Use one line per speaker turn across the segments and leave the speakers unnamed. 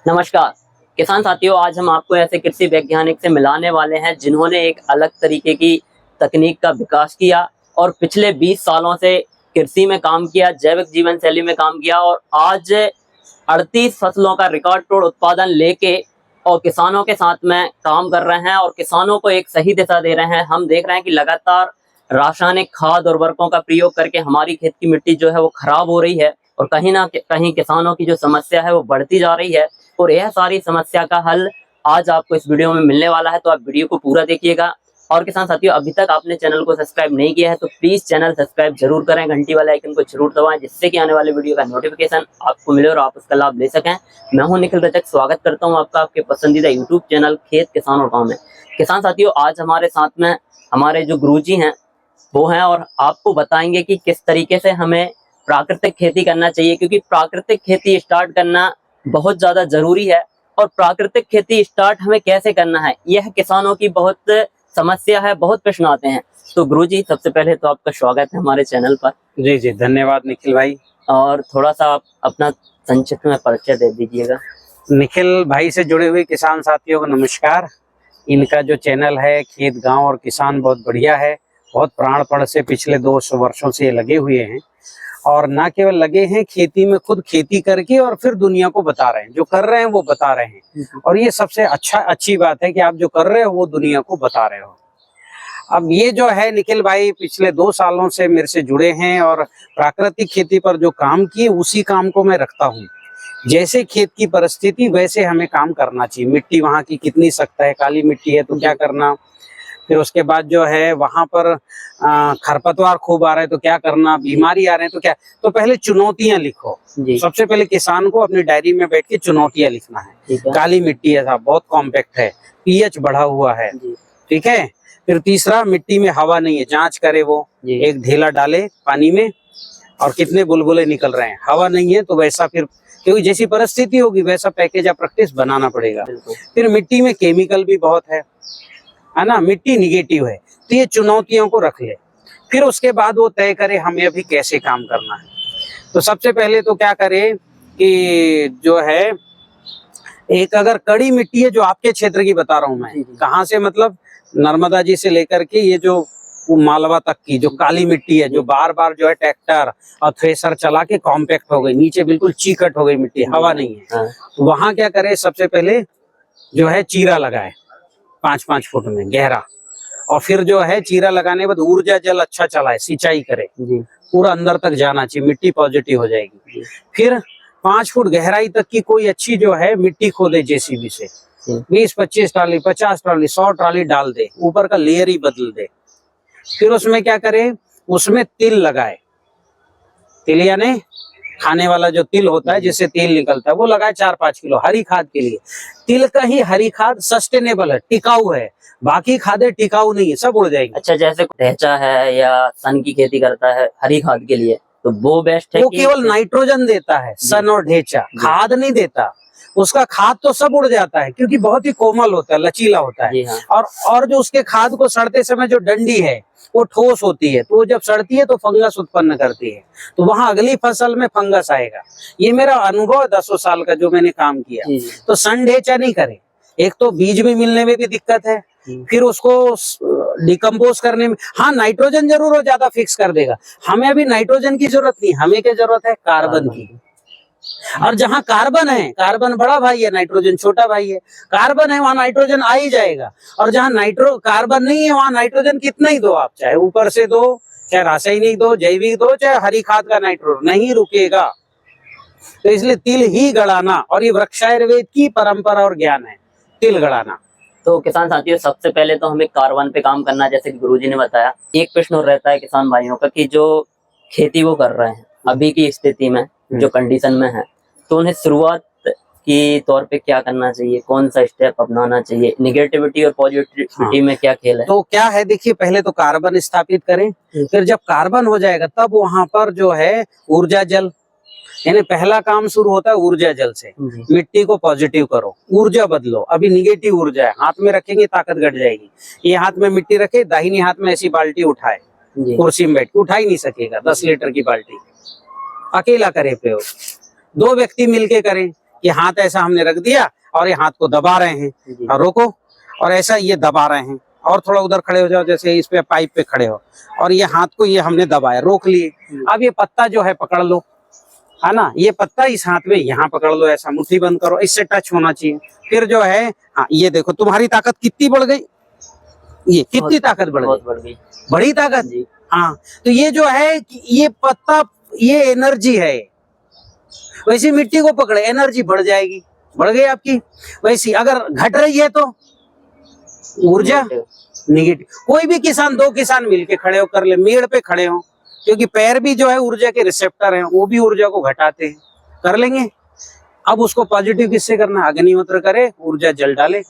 नमस्कार किसान साथियों, आज हम आपको ऐसे कृषि वैज्ञानिक से मिलाने वाले हैं जिन्होंने एक अलग तरीके की तकनीक का विकास किया और पिछले 20 सालों से कृषि में काम किया, जैविक जीवन शैली में काम किया और आज 38 फसलों का रिकॉर्ड तोड़ उत्पादन लेके और किसानों के साथ में काम कर रहे हैं और किसानों को एक सही दिशा दे रहे हैं। हम देख रहे हैं कि लगातार रासायनिक खाद उर्वरकों का प्रयोग करके हमारी खेत की मिट्टी जो है वो खराब हो रही है और कहीं ना कहीं किसानों की जो समस्या है वो बढ़ती जा रही है और यह सारी समस्या का हल आज आपको इस वीडियो में मिलने वाला है, तो आप वीडियो को पूरा देखिएगा। और किसान साथियों, अभी तक आपने चैनल को सब्सक्राइब नहीं किया है तो प्लीज चैनल सब्सक्राइब जरूर करें, घंटी वाले आइकन को जरूर दबाएं जिससे कि आने वाले वीडियो का नोटिफिकेशन आपको मिले और आप उसका लाभ ले सकें। मैं हूं निखिल रचक, स्वागत करता हूं आपका आपके पसंदीदा यूट्यूब चैनल खेत किसान और गाँव में। किसान साथियों, आज हमारे साथ में हमारे जो गुरुजी हैं वो हैं और आपको बताएंगे कि किस तरीके से हमें प्राकृतिक खेती करना चाहिए, क्योंकि प्राकृतिक खेती स्टार्ट करना बहुत ज्यादा जरूरी है। और प्राकृतिक खेती स्टार्ट हमें कैसे करना है, यह किसानों की बहुत समस्या है, बहुत प्रश्न आते हैं। तो गुरुजी, सबसे पहले तो आपका स्वागत है हमारे चैनल पर।
जी जी, धन्यवाद निखिल भाई।
और थोड़ा सा आप अपना संक्षिप्त में परिचय दे दीजिएगा।
निखिल भाई से जुड़े हुए किसान साथियों को नमस्कार। इनका जो चैनल है खेत गांव और किसान बहुत बढ़िया है, बहुत प्राणपण से पिछले 200 वर्षों से ये लगे हुए हैं और ना केवल लगे हैं खेती में, खुद खेती करके और फिर दुनिया को बता रहे हैं, जो कर रहे हैं वो बता रहे हैं। और ये सबसे अच्छी बात है कि आप जो कर रहे हो वो दुनिया को बता रहे हो। अब ये जो है निखिल भाई पिछले 2 सालों से मेरे से जुड़े हैं और प्राकृतिक खेती पर जो काम किए उसी काम को मैं रखता हूँ। जैसे खेत की परिस्थिति वैसे हमें काम करना चाहिए। मिट्टी वहाँ की कितनी सख्त है, काली मिट्टी है तो क्या करना, फिर उसके बाद जो है वहां पर खरपतवार खूब आ रहे हैं तो क्या करना, बीमारी आ रहे हैं तो क्या। तो पहले चुनौतियां लिखो। सबसे पहले किसान को अपनी डायरी में बैठ के चुनौतियां लिखना है। काली मिट्टी है साहब, बहुत कॉम्पैक्ट है, पीएच बढ़ा हुआ है, ठीक है। फिर तीसरा, मिट्टी में हवा नहीं है, जांच करे वो, एक ढेला डाले पानी में और कितने बुलबुले निकल रहे हैं। हवा नहीं है तो वैसा फिर, क्योंकि जैसी परिस्थिति होगी वैसा पैकेज या प्रैक्टिस बनाना पड़ेगा। फिर मिट्टी में केमिकल भी बहुत है ना, मिट्टी निगेटिव है, तो ये चुनौतियों को रख ले। फिर उसके बाद वो तय करे हमें अभी कैसे काम करना है। तो सबसे पहले तो क्या करे कि जो है एक अगर कड़ी मिट्टी है, जो आपके क्षेत्र की बता रहा हूं मैं, कहाँ से मतलब नर्मदा जी से लेकर के ये जो मालवा तक की जो काली मिट्टी है, जो बार बार जो है ट्रैक्टर और थ्रेसर चला के कॉम्पैक्ट हो गई, नीचे बिल्कुल चीकट हो गई मिट्टी, हवा नहीं है, तो वहां क्या करे, सबसे पहले जो है चीरा लगाए 5-5 फुट में गहरा। और फिर जो है चीरा लगाने के बाद ऊर्जा जल अच्छा चलाए, सिंचाई करे, पूरा अंदर तक जाना चाहिए, मिट्टी पॉजिटिव हो जाएगी। फिर 5 फुट गहराई तक की कोई अच्छी जो है मिट्टी खोदे जेसीबी से, 20-25 ट्राली, 50 ट्राली, 100 ट्राली डाल दे, ऊपर का लेयर ही बदल दे। फिर उसमें क्या करे, उसमें तिल लगाए, तिल यानी खाने वाला जो तिल होता है जिससे तेल निकलता है, वो लगाए 4-5 किलो हरी खाद के लिए। तिल का ही हरी खाद सस्टेनेबल है, टिकाऊ है, बाकी खादें टिकाऊ नहीं है, सब उड़ जाएगी।
अच्छा, जैसे ढैंचा है या सन की खेती करता है हरी खाद के लिए, तो वो बेस्ट है?
वो केवल नाइट्रोजन देता है, सन और ढेंचा, खाद नहीं देता। उसका खाद तो सब उड़ जाता है क्योंकि बहुत ही कोमल होता है, लचीला होता है। और जो उसके खाद को सड़ते समय जो डंडी है वो ठोस होती है, तो वो जब सड़ती है तो फंगस उत्पन्न करती है, तो वहां अगली फसल में फंगस आएगा। ये मेरा अनुभव है 10 साल का जो मैंने काम किया। तो सन ढेंचा नहीं करे, एक तो बीज में मिलने में भी दिक्कत है, फिर उसको डिकम्पोज करने में, हाँ नाइट्रोजन जरूर हो ज्यादा फिक्स कर देगा। हमें अभी नाइट्रोजन की जरूरत नहीं, हमें क्या जरूरत है, कार्बन की। और जहां कार्बन है, कार्बन बड़ा भाई है, नाइट्रोजन छोटा भाई है। कार्बन है वहां नाइट्रोजन आ ही जाएगा, और जहां कार्बन नहीं है वहां नाइट्रोजन कितना ही दो आप, चाहे ऊपर से दो, चाहे रासायनिक दो, जैविक दो, चाहे हरी खाद का नाइट्रोजन, नहीं रुकेगा। तो इसलिए तिल ही गड़ाना, और ये वृक्षायुर्वेद की परंपरा और ज्ञान है, तिल गड़ाना।
तो किसान साथियों, सबसे पहले तो हमें कार्बन पे काम करना, जैसे कि गुरुजी ने बताया। एक प्रश्न और रहता है किसान भाइयों का कि जो खेती वो कर रहे हैं अभी की स्थिति में, जो कंडीशन में है, तो उन्हें शुरुआत की तौर पे क्या करना चाहिए, कौन सा स्टेप अपनाना चाहिए, निगेटिविटी और पॉजिटिविटी में क्या खेल है?
तो क्या है, देखिए पहले तो कार्बन स्थापित करें, फिर जब कार्बन हो जाएगा तब वहां पर जो है ऊर्जा जल, यानी पहला काम शुरू होता है ऊर्जा जल से। मिट्टी को पॉजिटिव करो, ऊर्जा बदलो। अभी निगेटिव ऊर्जा है, हाथ में रखेंगे ताकत घट जाएगी। ये हाथ में मिट्टी रखे, दाहिनी हाथ में ऐसी बाल्टी उठाए, कुर्सी में बैठ के उठा ही नहीं सकेगा 10 लीटर की बाल्टी, अकेला करे प्रयोग। 2 व्यक्ति मिलके करें, कि हाथ ऐसा हमने रख दिया और ये हाथ को दबा रहे हैं,
जी।
और रोको, और ऐसा ये दबा रहे हैं, और थोड़ा उधर खड़े हो जाओ, जैसे इस पे पाइप पे खड़े हो, और ये हाथ को ये हमने दबाया, रोक लिए। अब ये पत्ता जो है पकड़ लो, है ना, ये पत्ता इस हाथ में यहाँ पकड़ लो, ऐसा मुट्ठी बंद करो, इससे टच होना चाहिए। फिर जो है, हाँ, ये देखो तुम्हारी ताकत कितनी बढ़ गई, ये कितनी ताकत बढ़ गई, बड़ी ताकत जी। हाँ, तो ये जो है ये पत्ता, ये एनर्जी है। वैसी मिट्टी को पकड़े, एनर्जी बढ़ जाएगी, बढ़ गई आपकी। वैसी अगर घट रही है तो ऊर्जा नेगेटिव। कोई भी किसान, दो किसान मिलके खड़े हो, कर ले, मेड़ पे खड़े हो, क्योंकि पैर भी जो है ऊर्जा के रिसेप्टर हैं, वो भी ऊर्जा को घटाते हैं, कर लेंगे। अब उसको पॉजिटिव किससे करना, अग्निहोत्र करे, ऊर्जा जल डाले,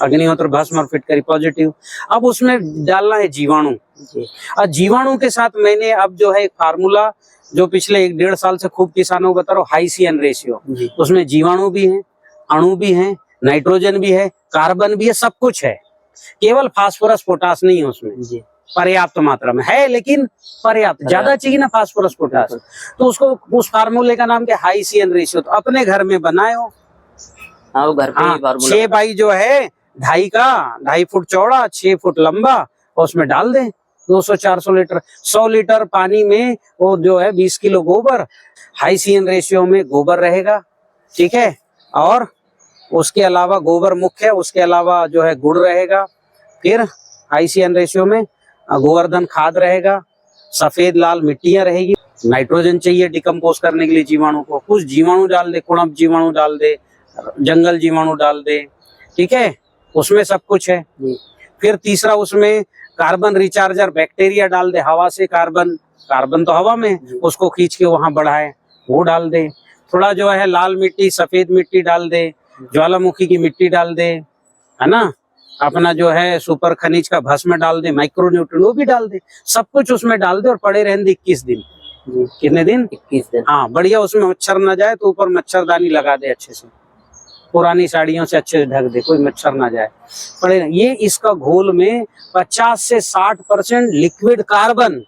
अग्निहोत्र भस्म और फिटकरी पॉजिटिव। अब उसमें डालना है जीवाणु, और जीवाणु के साथ मैंने अब जो है एक फार्मूला जो पिछले 1-1.5 साल से खूब किसानों को बता रहा हूँ, हाई CN रेशियो। उसमें जीवाणु भी है, अणु भी है, नाइट्रोजन भी है, कार्बन भी है, सब कुछ है। केवल फास्फोरस पोटास नहीं है उसमें, पर्याप्त मात्रा में है, लेकिन पर्याप्त, ज्यादा चाहिए ना फास्फोरस पोटास, तो उसको, उस फार्मूले का नाम क्या, हाई CN रेशियो। तो अपने घर में बनाए हो,
वो घर पे ही फार्मूला
6 बाई जो है 2.5 का, 2.5 फुट चौड़ा, 6 फुट लंबा, और उसमें डाल दें 200-400 लीटर, 100 लीटर पानी में वो जो है 20 किलो गोबर, हाई CN रेशियो में गोबर रहेगा, ठीक है। और उसके अलावा गोबर मुख्य है, उसके अलावा जो है गुड़ रहेगा, फिर हाई CN रेशियो में गोवर्धन खाद रहेगा, सफेद लाल मिट्टियां रहेगी, नाइट्रोजन चाहिए डिकम्पोज करने के लिए जीवाणु को, कुछ जीवाणु डाल दे, कुणप जीवाणु डाल दे, जंगल जीवाणु डाल दे, ठीक है, उसमें सब कुछ है। फिर तीसरा उसमें कार्बन रिचार्जर बैक्टीरिया डाल दे, हवा से कार्बन तो हवा में, उसको खींच के वहां बढ़ाए, वो डाल दे। थोड़ा जो है लाल मिट्टी, सफेद मिट्टी डाल दे, ज्वालामुखी की मिट्टी डाल दे, है ना, अपना जो है सुपर खनिज का भस्म डाल दे, माइक्रो न्यूट्रिएंट वो भी डाल दे, सब कुछ उसमें डाल दे, और पड़े रहने दे 21 दिन। कितने दिन? 21 दिन। हाँ, बढ़िया, उसमें मच्छर ना जाए तो ऊपर मच्छरदानी लगा दे अच्छे से, पुरानी साड़ियों से अच्छे से ढक दे, कोई मच्छर ना जाए, पड़े। ये इसका घोल में 50 से 60% लिक्विड कार्बन,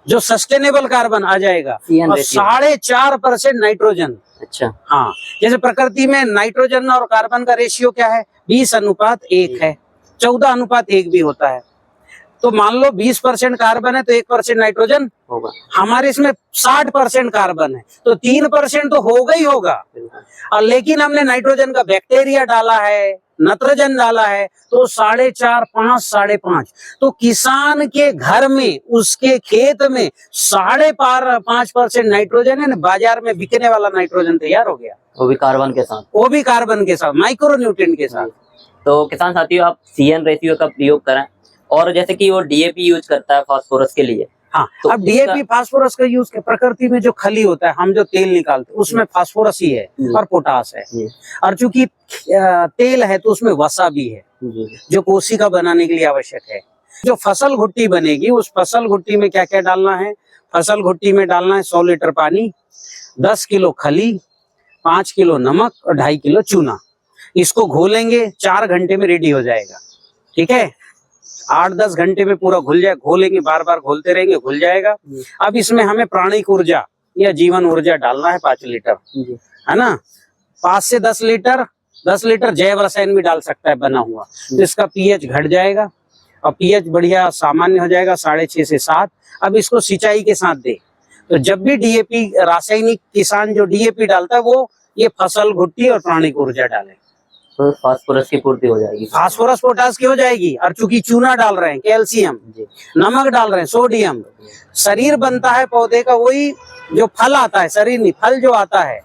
जो सस्टेनेबल कार्बन आ जाएगा, और 4.5% नाइट्रोजन। अच्छा, हाँ, जैसे प्रकृति में नाइट्रोजन और कार्बन का रेशियो क्या है, 20:1 है, 14:1 भी होता है। तो मान लो 20% कार्बन है तो 1% नाइट्रोजन होगा, हमारे इसमें 60% कार्बन है, तो 3% तो होगा ही होगा। और लेकिन हमने नाइट्रोजन का बैक्टीरिया डाला है, नत्रजन डाला है, तो 4.5, 5.5। तो किसान के घर में, उसके खेत में 5.5% नाइट्रोजन है ना, बाजार में बिकने वाला नाइट्रोजन तैयार हो गया,
वो भी कार्बन के साथ,
वो भी कार्बन के साथ, माइक्रो न्यूट्रिएंट के साथ।
तो किसान साथियों, आप CN रेशियो का प्रयोग करें, और जैसे कि वो DAP यूज करता है फास्फोरस के लिए।
हाँ,
तो
अब DAP फास्फोरस का यूज, प्रकृति में जो खली होता है, हम जो तेल निकालते हैं उसमें फास्फोरस ही है और पोटास है, और चूंकि तेल है तो उसमें वसा भी है, जो कोशिका बनाने के लिए आवश्यक है। जो फसल घुट्टी बनेगी, उस फसल घुट्टी में क्या क्या डालना है, फसल घुट्टी में डालना है 100 लीटर पानी, 10 किलो खली, 5 किलो नमक और 2.5 किलो चूना। इसको घोलेंगे, 4 घंटे में रेडी हो जाएगा, ठीक है। 8-10 घंटे में पूरा घुल जाए, घोलेंगे, बार बार घोलते रहेंगे, घुल जाएगा। अब इसमें हमें प्राणिक ऊर्जा या जीवन ऊर्जा डालना है 5 लीटर, है ना। 5 से 10 लीटर, 10 लीटर जैव रसायन भी डाल सकता है बना हुआ, तो इसका pH घट जाएगा, और pH बढ़िया सामान्य हो जाएगा 6.5 से 7। अब इसको सिंचाई के साथ दे, तो जब भी DAP, रासायनिक किसान जो DAP डालता है, वो ये फसल घुट्टी और प्राणिक ऊर्जा डाले,
तो फास्फोरस की पूर्ति हो जाएगी,
फास्फोरस पोटास की हो जाएगी। और चूंकि चूना डाल रहे हैं, कैल्शियम, नमक डाल रहे हैं, सोडियम, शरीर बनता है पौधे का, वही जो फल आता है, शरीर नहीं, फल जो आता है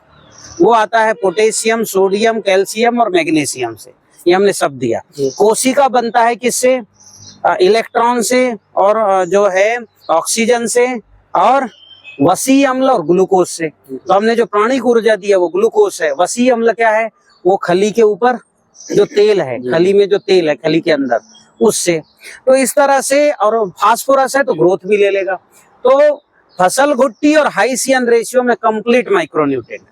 वो आता है पोटेशियम, सोडियम, कैल्शियम और मैग्नीशियम से, ये हमने सब दिया। कोशिका बनता है किससे, इलेक्ट्रॉन से, और जो है ऑक्सीजन से, और वसीय अम्ल और ग्लूकोज से। तो हमने जो प्राणिक ऊर्जा दी है वो ग्लूकोज है। वसीय अम्ल क्या है, वो खली के ऊपर जो तेल है, खली में जो तेल है खली के अंदर, उससे। तो इस तरह से, और फास्फोरस है तो ग्रोथ भी ले लेगा। तो फसल घुट्टी और हाई CN रेशियो में कंप्लीट माइक्रोन्यूट्रिएंट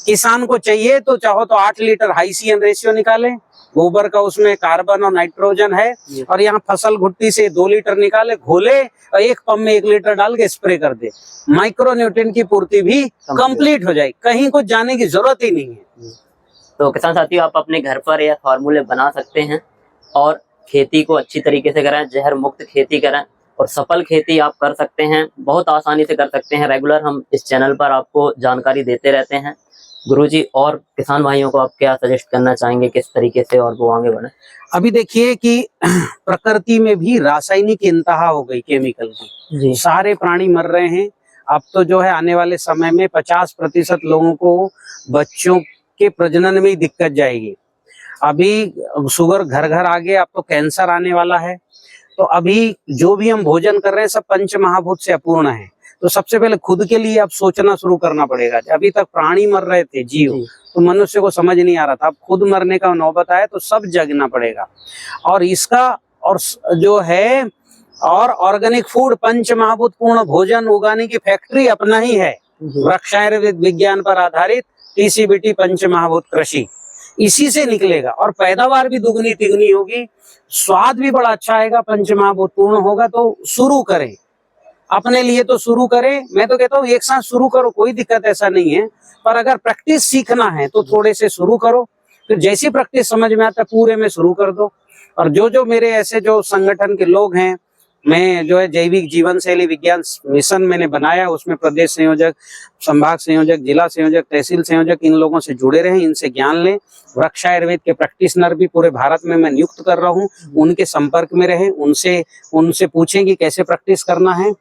किसान को चाहिए, तो चाहो तो 8 लीटर हाई CN रेशियो निकालें, गोबर का उसमें कार्बन और नाइट्रोजन है, और यहाँ फसल घुट्टी से 2 लीटर निकाले, घोले और एक पंप में 1 लीटर डाल के स्प्रे कर दे, माइक्रो न्यूट्रिएंट की पूर्ति भी कंप्लीट हो जाए, कहीं कुछ जाने की जरूरत ही नहीं है।
तो किसान साथियों, आप अपने घर पर यह फार्मूले बना सकते हैं और खेती को अच्छी तरीके से करें, जहर मुक्त खेती करें और सफल खेती आप कर सकते हैं, बहुत आसानी से कर सकते हैं। रेगुलर हम इस चैनल पर आपको जानकारी देते रहते हैं। गुरुजी, और किसान भाइयों को आप क्या सजेस्ट करना चाहेंगे, किस तरीके से और वो आगे बढ़े?
अभी देखिए कि प्रकृति में भी रासायनिक इंतहा हो गई, केमिकल की।
जी।
सारे प्राणी मर रहे हैं। अब तो जो है आने वाले समय में 50% लोगों को बच्चों के प्रजनन में ही दिक्कत जाएगी। अभी शुगर घर घर आ गया, अब तो कैंसर आने वाला है। तो अभी जो भी हम भोजन कर रहे हैं सब पंच महाभूत से अपूर्ण है। तो सबसे पहले खुद के लिए अब सोचना शुरू करना पड़ेगा। अभी तक प्राणी मर रहे थे, जीव, तो मनुष्य को समझ नहीं आ रहा था। अब खुद मरने का नौबत आया तो सब जगना पड़ेगा। और इसका और जो है और ऑर्गेनिक फूड, पंच महाभूत पूर्ण भोजन उगाने की फैक्ट्री अपना ही है। वृक्ष आयुर्वेद विज्ञान पर आधारित टीसीबीटी पंच महाभूत कृषि, इसी से निकलेगा और पैदावार भी दुगनी तिगनी होगी, स्वाद भी बड़ा अच्छा आएगा, पंच महाभूत पूर्ण होगा। तो शुरू करें, अपने लिए तो शुरू करें। मैं तो कहता हूँ एक साथ शुरू करो, कोई दिक्कत ऐसा नहीं है। पर अगर प्रैक्टिस सीखना है तो थोड़े से शुरू करो, फिर जैसी प्रैक्टिस समझ में आता है पूरे में शुरू कर दो। और जो मेरे ऐसे जो संगठन के लोग हैं, मैं जो है जैविक जीवन शैली विज्ञान मिशन मैंने बनाया, उसमें प्रदेश संयोजक, संभाग संयोजक, जिला संयोजक, तहसील संयोजक, इन लोगों से जुड़े रहें, इनसे ज्ञान लें। वृक्ष आयुर्वेद के प्रैक्टिशनर भी पूरे भारत में मैं नियुक्त कर रहा हूँ, उनके संपर्क में रहें, उनसे पूछें कि कैसे प्रैक्टिस करना है।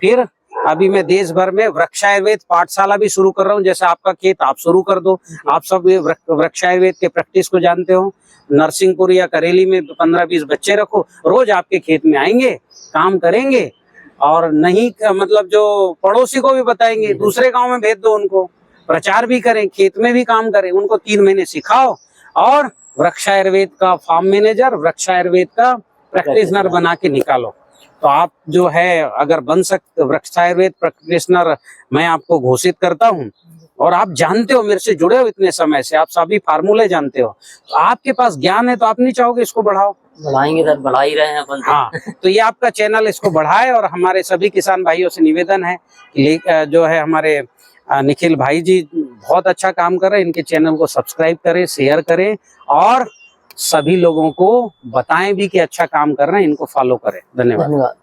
फिर अभी मैं देश भर में वृक्ष आयुर्वेद पाठशाला भी शुरू कर रहा हूँ। जैसे आपका खेत, आप शुरू कर दो। आप सब वृक्ष आयुर्वेद के प्रैक्टिस को जानते हो। नरसिंहपुर या करेली में 15-20 बच्चे रखो, रोज आपके खेत में आएंगे, काम करेंगे। और नहीं मतलब जो पड़ोसी को भी बताएंगे, दूसरे गांव में भेज दो, उनको प्रचार भी करें, खेत में भी काम करें, उनको 3 महीने सिखाओ और वृक्ष आयुर्वेद का फार्म मैनेजर, वृक्ष आयुर्वेद का प्रैक्टिशनर बना के निकालो। तो आप जो है अगर बन सकते वृक्ष आयुर्वेद प्रैक्टिशनर, मैं आपको घोषित करता हूँ। और आप जानते हो, मेरे से जुड़े हो इतने समय से, आप सभी फार्मूले जानते हो, तो आपके पास ज्ञान है, तो आप नहीं चाहोगे इसको बढ़ाओ?
बढ़ाएंगे सर, बढ़ा ही रहे हैं अपन।
हाँ, तो ये आपका चैनल इसको बढ़ाए। और हमारे सभी किसान भाइयों से निवेदन है कि जो है हमारे निखिल भाई जी बहुत अच्छा काम कर रहे हैं, इनके चैनल को सब्सक्राइब करें, शेयर करें और सभी लोगों को बताएं भी कि अच्छा काम कर रहे हैं, इनको फॉलो करें। धन्यवाद।